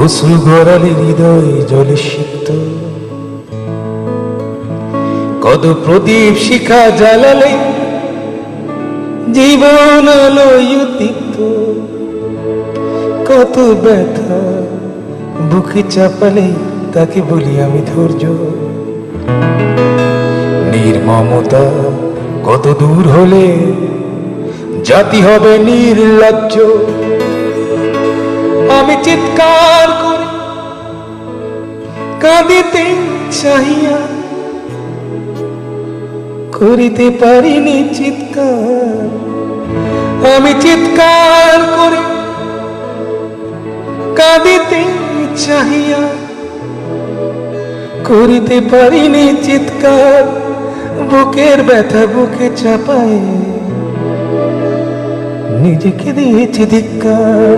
অশ্রু গড়ালে হৃদয় জলে সিক্ত, কত প্রদীপ শিখা জ্বালালে জীবন আলোয় উদ্দীপ্ত, কত ব্যথা বুকে চাপালে তাকে বলি আমি ধৈর্য। নির্মমতা কত দূর হলে জাতি হবে নির্লজ্জ। আমি চিৎকার করে কাঁদিতে চাহিয়া করিতে পারিনি চিৎকার। আমি চিৎকার করে কাঁদিতে চাহিয়া করিতে পারিনি চিৎকার। বুকের ব্যথা বুকে চাপায় নিজেকে দিয়েছি ধিক্কার।